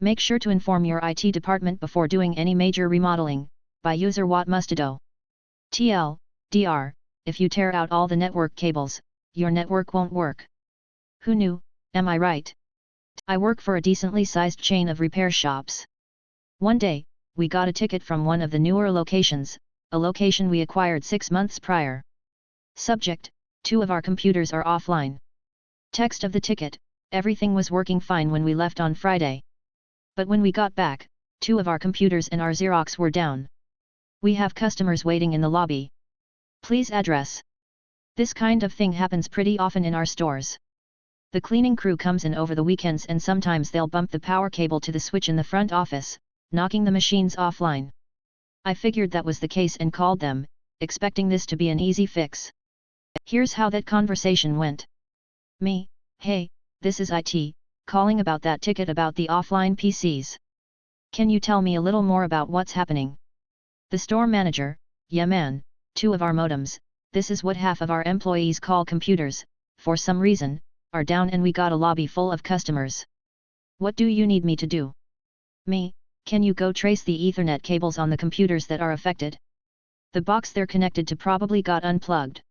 Make sure to inform your IT department before doing any major remodeling, by user what must do. TLDR, if you tear out all the network cables, your network won't work. Who knew, am I right? I work for a decently sized chain of repair shops. One day, we got a ticket from one of the newer locations, a location we acquired 6 months prior. Subject, 2 of our computers are offline. Text of the ticket, everything was working fine when we left on Friday. But when we got back, 2 of our computers and our Xerox were down. We have customers waiting in the lobby. Please address. This kind of thing happens pretty often in our stores. The cleaning crew comes in over the weekends and sometimes they'll bump the power cable to the switch in the front office, knocking the machines offline. I figured that was the case and called them, expecting this to be an easy fix. Here's how that conversation went. Me, hey, this is IT, calling about that ticket about the offline PCs. Can you tell me a little more about what's happening? The store manager, yeah man, 2 of our modems, this is what half of our employees call computers, for some reason, are down and we got a lobby full of customers. What do you need me to do? Me, can you go trace the Ethernet cables on the computers that are affected? The box they're connected to probably got unplugged.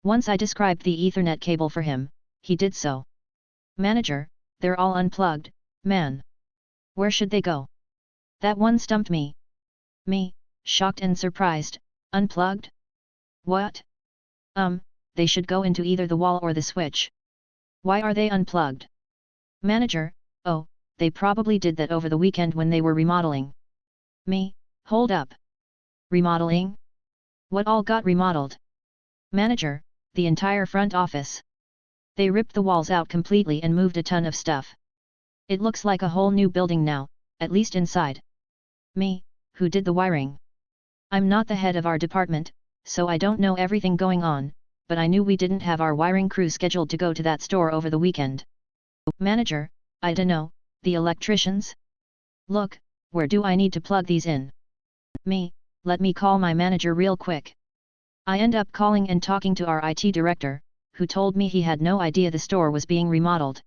Once I described the Ethernet cable for him, he did so. Manager, they're all unplugged, man. Where should they go? That one stumped me. Me, shocked and surprised, unplugged? What? They should go into either the wall or the switch. Why are they unplugged? Manager, oh, they probably did that over the weekend when they were remodeling. Me, hold up. Remodeling? What all got remodeled? Manager, the entire front office. They ripped the walls out completely and moved a ton of stuff. It looks like a whole new building now, at least inside. Me, who did the wiring? I'm not the head of our department, so I don't know everything going on, but I knew we didn't have our wiring crew scheduled to go to that store over the weekend. Manager, I dunno, the electricians? Look, where do I need to plug these in? Me, let me call my manager real quick. I end up calling and talking to our IT director, who told me he had no idea the store was being remodeled.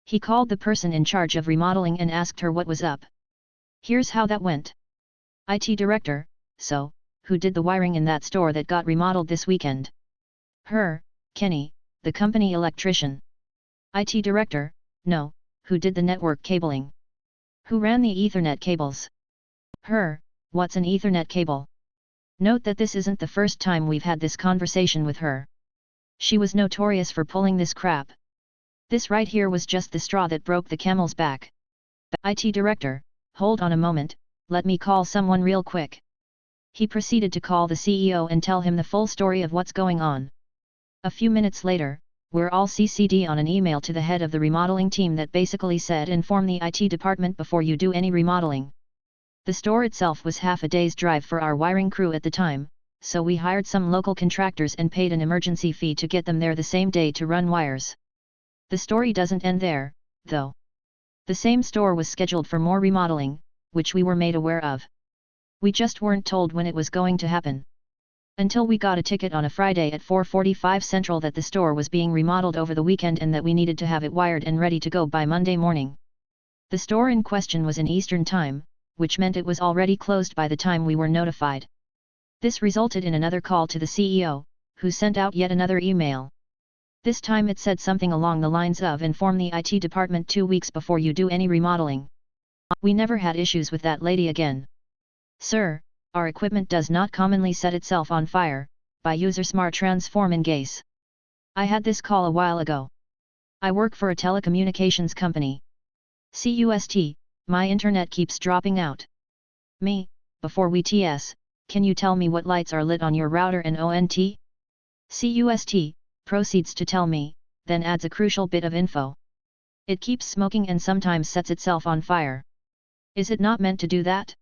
He called the person in charge of remodeling and asked her what was up. Here's how that went. IT director, so, who did the wiring in that store that got remodeled this weekend? Her, Kenny, the company electrician. IT director, no, who did the network cabling? Who ran the Ethernet cables? Her, what's an Ethernet cable? Note that this isn't the first time we've had this conversation with her. She was notorious for pulling this crap. This right here was just the straw that broke the camel's back. IT director, hold on a moment, let me call someone real quick. He proceeded to call the CEO and tell him the full story of what's going on. A few minutes later, we're all CC'd on an email to the head of the remodeling team that basically said inform the IT department before you do any remodeling. The store itself was half a day's drive for our wiring crew at the time, so we hired some local contractors and paid an emergency fee to get them there the same day to run wires. The story doesn't end there, though. The same store was scheduled for more remodeling, which we were made aware of. We just weren't told when it was going to happen. Until we got a ticket on a Friday at 4:45 Central that the store was being remodeled over the weekend and that we needed to have it wired and ready to go by Monday morning. The store in question was in Eastern Time, which meant it was already closed by the time we were notified. This resulted in another call to the CEO, who sent out yet another email. This time it said something along the lines of inform the IT department 2 weeks before you do any remodeling. We never had issues with that lady again. Sir, our equipment does not commonly set itself on fire, by user smart transform in case. I had this call a while ago. I work for a telecommunications company. CUST, my internet keeps dropping out. Me, before we TS, can you tell me what lights are lit on your router and ONT? CUST, proceeds to tell me, then adds a crucial bit of info. It keeps smoking and sometimes sets itself on fire. Is it not meant to do that?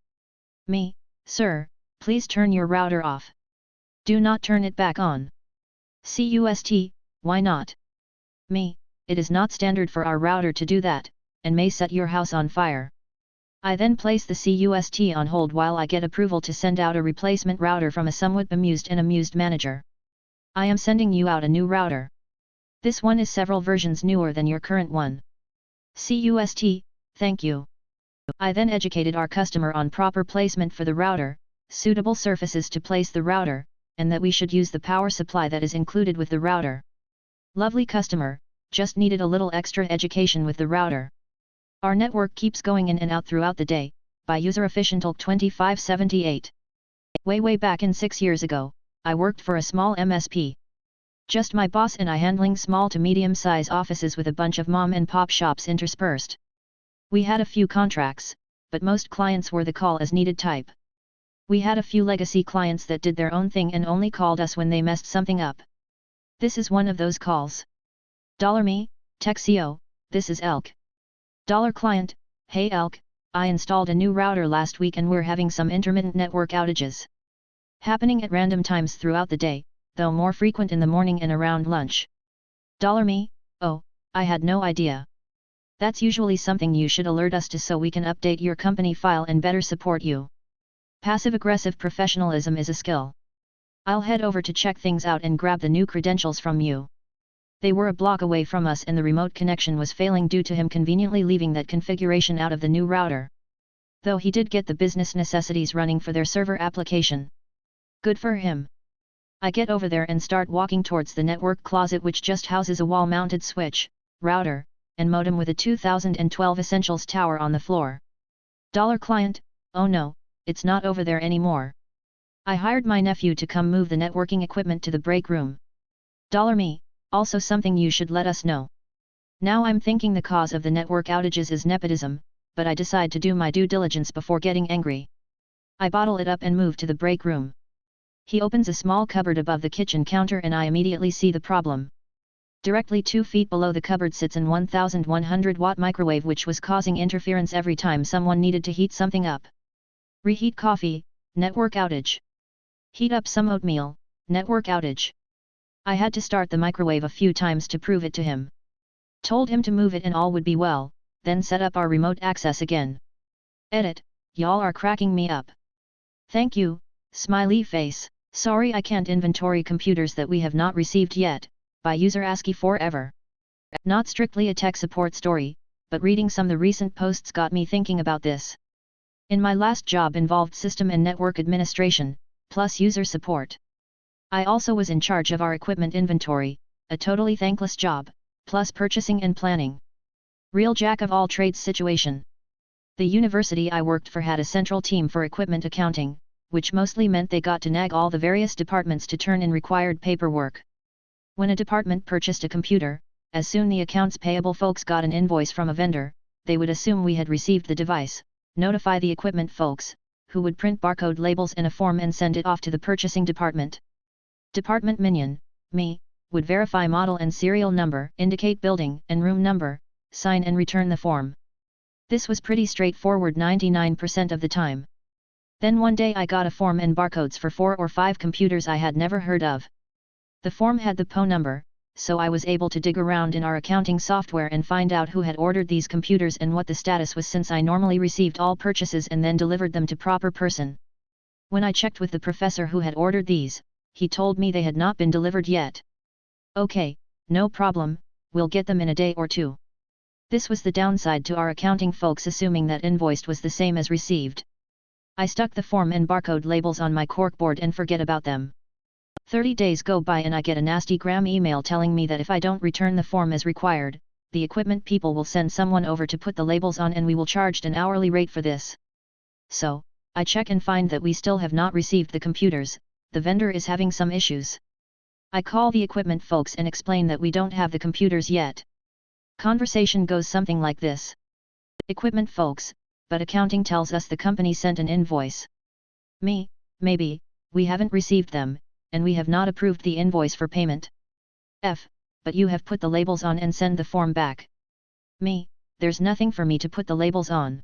Me, sir, please turn your router off. Do not turn it back on. CUST, why not? Me, it is not standard for our router to do that, and may set your house on fire. I then place the CUST on hold while I get approval to send out a replacement router from a somewhat bemused and amused manager. I am sending you out a new router. This one is several versions newer than your current one. CUST, thank you. I then educated our customer on proper placement for the router, suitable surfaces to place the router, and that we should use the power supply that is included with the router. Lovely customer, just needed a little extra education with the router. Our network keeps going in and out throughout the day, by user efficient till 2578. Way back in 6 years ago, I worked for a small MSP. Just my boss and I handling small to medium size offices with a bunch of mom and pop shops interspersed. We had a few contracts, but most clients were the call as needed type. We had a few legacy clients that did their own thing and only called us when they messed something up. This is one of those calls. $Me, TechCO, this is Elk. $Client, hey Elk, I installed a new router last week and we're having some intermittent network outages. Happening at random times throughout the day, though more frequent in the morning and around lunch. $Me, oh, I had no idea. That's usually something you should alert us to so we can update your company file and better support you. Passive-aggressive professionalism is a skill. I'll head over to check things out and grab the new credentials from you. They were a block away from us and the remote connection was failing due to him conveniently leaving that configuration out of the new router. Though he did get the business necessities running for their server application. Good for him. I get over there and start walking towards the network closet which just houses a wall-mounted switch, router, and modem with a 2012 Essentials tower on the floor. $Client, oh no, it's not over there anymore. I hired my nephew to come move the networking equipment to the break room. $Me, also something you should let us know. Now I'm thinking the cause of the network outages is nepotism, but I decide to do my due diligence before getting angry. I bottle it up and move to the break room. He opens a small cupboard above the kitchen counter and I immediately see the problem. Directly 2 feet below the cupboard sits an 1100-watt microwave which was causing interference every time someone needed to heat something up. Reheat coffee, network outage. Heat up some oatmeal, network outage. I had to start the microwave a few times to prove it to him. Told him to move it and all would be well, then set up our remote access again. Edit, y'all are cracking me up. Thank you, smiley face. Sorry I can't inventory computers that we have not received yet, by user ASCII forever. Not strictly a tech support story, but reading some of the recent posts got me thinking about this. In my last job involved system and network administration, plus user support. I also was in charge of our equipment inventory, a totally thankless job, plus purchasing and planning. Real jack of all trades situation. The university I worked for had a central team for equipment accounting, which mostly meant they got to nag all the various departments to turn in required paperwork. When a department purchased a computer, as soon the accounts payable folks got an invoice from a vendor, they would assume we had received the device, notify the equipment folks, who would print barcode labels in a form and send it off to the purchasing department. Department minion, me, would verify model and serial number, indicate building and room number, sign and return the form. This was pretty straightforward 99% of the time. Then one day I got a form and barcodes for 4 or 5 computers I had never heard of. The form had the PO number, so I was able to dig around in our accounting software and find out who had ordered these computers and what the status was since I normally received all purchases and then delivered them to proper person. When I checked with the professor who had ordered these, he told me they had not been delivered yet. Okay, no problem, we'll get them in a day or 2. This was the downside to our accounting folks assuming that invoiced was the same as received. I stuck the form and barcode labels on my corkboard and forget about them. 30 days go by and I get a nasty gram email telling me that if I don't return the form as required, the equipment people will send someone over to put the labels on and we will charge an hourly rate for this. So, I check and find that we still have not received the computers, the vendor is having some issues. I call the equipment folks and explain that we don't have the computers yet. Conversation goes something like this. Equipment folks, but accounting tells us the company sent an invoice. Me, maybe, we haven't received them, and we have not approved the invoice for payment. F, but you have put the labels on and send the form back. Me, there's nothing for me to put the labels on.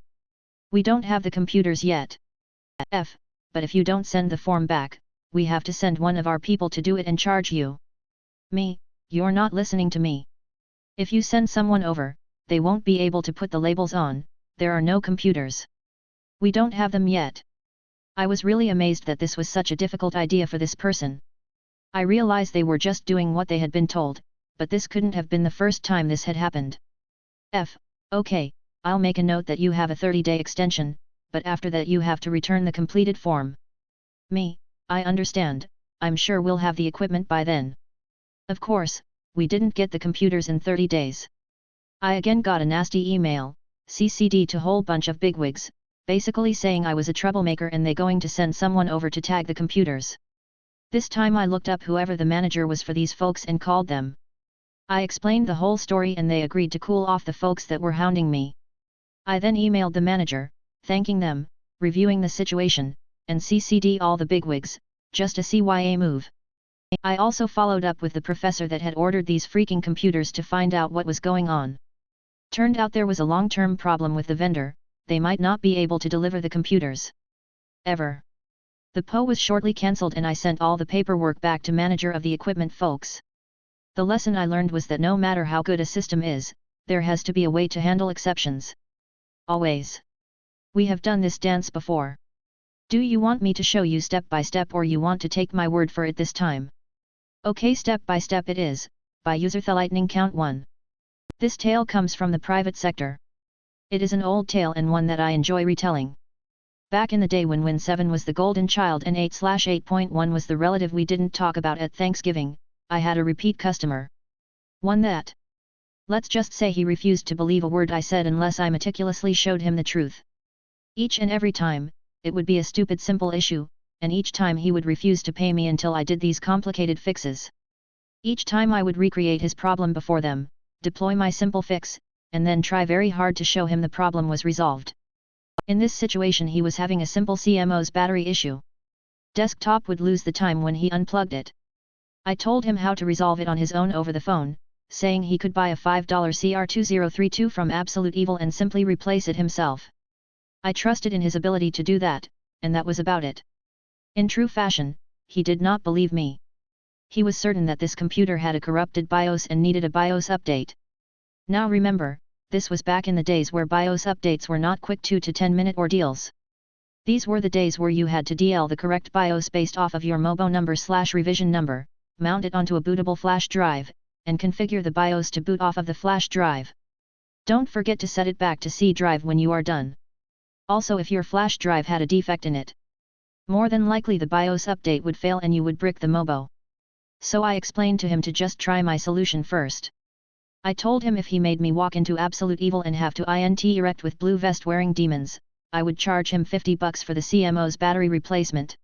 We don't have the computers yet. F, but if you don't send the form back, we have to send one of our people to do it and charge you. Me, you're not listening to me. If you send someone over, they won't be able to put the labels on, there are no computers. We don't have them yet. I was really amazed that this was such a difficult idea for this person. I realized they were just doing what they had been told, but this couldn't have been the first time this had happened. F, okay, I'll make a note that you have a 30-day extension, but after that you have to return the completed form. Me, I understand, I'm sure we'll have the equipment by then. Of course, we didn't get the computers in 30 days. I again got a nasty email, CC'd to whole bunch of bigwigs, basically saying I was a troublemaker and they going to send someone over to tag the computers. This time I looked up whoever the manager was for these folks and called them. I explained the whole story and they agreed to cool off the folks that were hounding me. I then emailed the manager, thanking them, reviewing the situation, and CC'd all the bigwigs, just a CYA move. I also followed up with the professor that had ordered these freaking computers to find out what was going on. Turned out there was a long-term problem with the vendor, they might not be able to deliver the computers. Ever. The PO was shortly cancelled and I sent all the paperwork back to manager of the equipment folks. The lesson I learned was that no matter how good a system is, there has to be a way to handle exceptions. Always. We have done this dance before. Do you want me to show you step by step or you want to take my word for it this time? Okay, step by step it is, by user The Lightning Count 1. This tale comes from the private sector. It is an old tale and one that I enjoy retelling. Back in the day when Win 7 was the golden child and 8/8.1 was the relative we didn't talk about at Thanksgiving, I had a repeat customer. One that, let's just say he refused to believe a word I said unless I meticulously showed him the truth. Each and every time, it would be a stupid simple issue, and each time he would refuse to pay me until I did these complicated fixes. Each time I would recreate his problem before them, deploy my simple fix, and then try very hard to show him the problem was resolved. In this situation he was having a simple CMOS battery issue. Desktop would lose the time when he unplugged it. I told him how to resolve it on his own over the phone, saying he could buy a $5 CR2032 from Absolute Evil and simply replace it himself. I trusted in his ability to do that, and that was about it. In true fashion, he did not believe me. He was certain that this computer had a corrupted BIOS and needed a BIOS update. Now remember, this was back in the days where BIOS updates were not quick 2 to 10 minute ordeals. These were the days where you had to DL the correct BIOS based off of your MOBO number/revision number, mount it onto a bootable flash drive, and configure the BIOS to boot off of the flash drive. Don't forget to set it back to C drive when you are done. Also, if your flash drive had a defect in it, more than likely the BIOS update would fail and you would brick the MOBO. So I explained to him to just try my solution first. I told him if he made me walk into Absolute Evil and have to INT erect with blue vest wearing demons, I would charge him $50 for the CMO's battery replacement.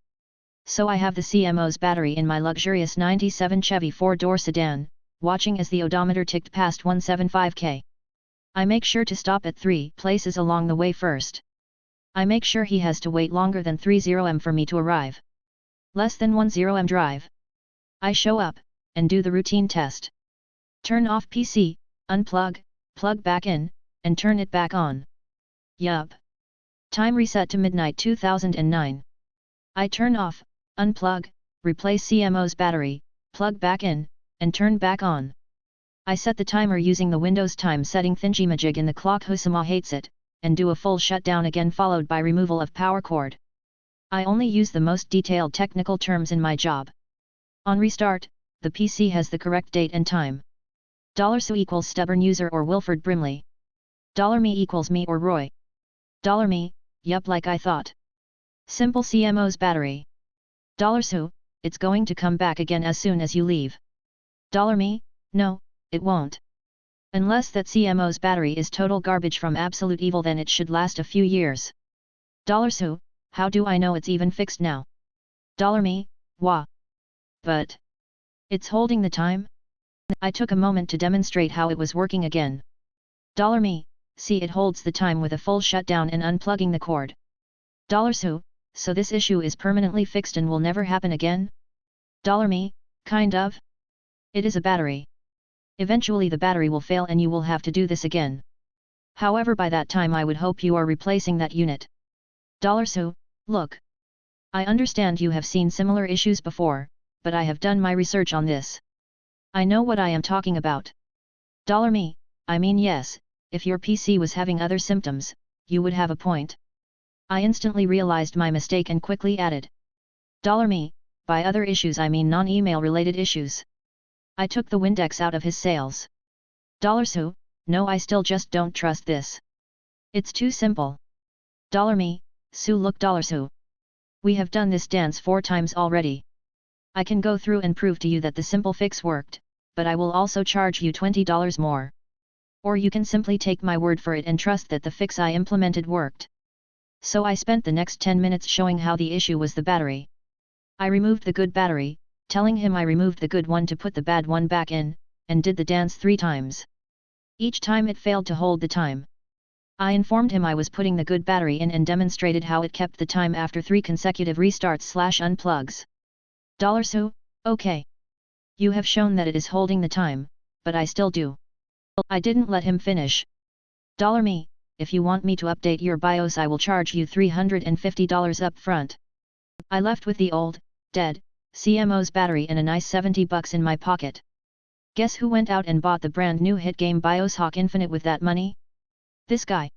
So I have the CMO's battery in my luxurious 97 Chevy 4-door sedan, watching as the odometer ticked past 175k. I make sure to stop at 3 places along the way first. I make sure he has to wait longer than 30m for me to arrive. Less than 10m drive. I show up, and do the routine test. Turn off PC, unplug, plug back in, and turn it back on. Yup. Time reset to midnight 2009. I turn off, unplug, replace CMO's battery, plug back in, and turn back on. I set the timer using the Windows time setting thingamajig in the clock Husama hates it, and do a full shutdown again followed by removal of power cord. I only use the most detailed technical terms in my job. On restart, the PC has the correct date and time. $SU equals stubborn user or Wilford Brimley. $Me equals me or Roy. $Me, yup, like I thought. Simple CMO's battery. $SU, it's going to come back again as soon as you leave. $Me, no, it won't. Unless that CMO's battery is total garbage from Absolute Evil, then it should last a few years. $SU, how do I know it's even fixed now? $Me, wah. But it's holding the time? I took a moment to demonstrate how it was working again. $Me, see, it holds the time with a full shutdown and unplugging the cord. $SU, so this issue is permanently fixed and will never happen again? $Me, kind of. It is a battery. Eventually the battery will fail and you will have to do this again. However, by that time I would hope you are replacing that unit. $SU, look. I understand you have seen similar issues before, but I have done my research on this. I know what I am talking about. $Me, I mean yes, if your PC was having other symptoms, you would have a point. I instantly realized my mistake and quickly added. $Me, by other issues I mean non-email related issues. I took the Windex out of his sales. $SU, no, I still just don't trust this. It's too simple. $me, Sue look $Sue. We have done this dance 4 times already. I can go through and prove to you that the simple fix worked, but I will also charge you $20 more. Or you can simply take my word for it and trust that the fix I implemented worked. So I spent the next 10 minutes showing how the issue was the battery. I removed the good battery, telling him I removed the good one to put the bad one back in, and did the dance 3 times. Each time it failed to hold the time. I informed him I was putting the good battery in and demonstrated how it kept the time after 3 consecutive restarts/unplugs. $Sue, okay. You have shown that it is holding the time, but I still do. I didn't let him finish. $me, if you want me to update your BIOS I will charge you $350 up front. I left with the old, dead, CMO's battery and a nice $70 in my pocket. Guess who went out and bought the brand new hit game BioShock Infinite with that money? This guy.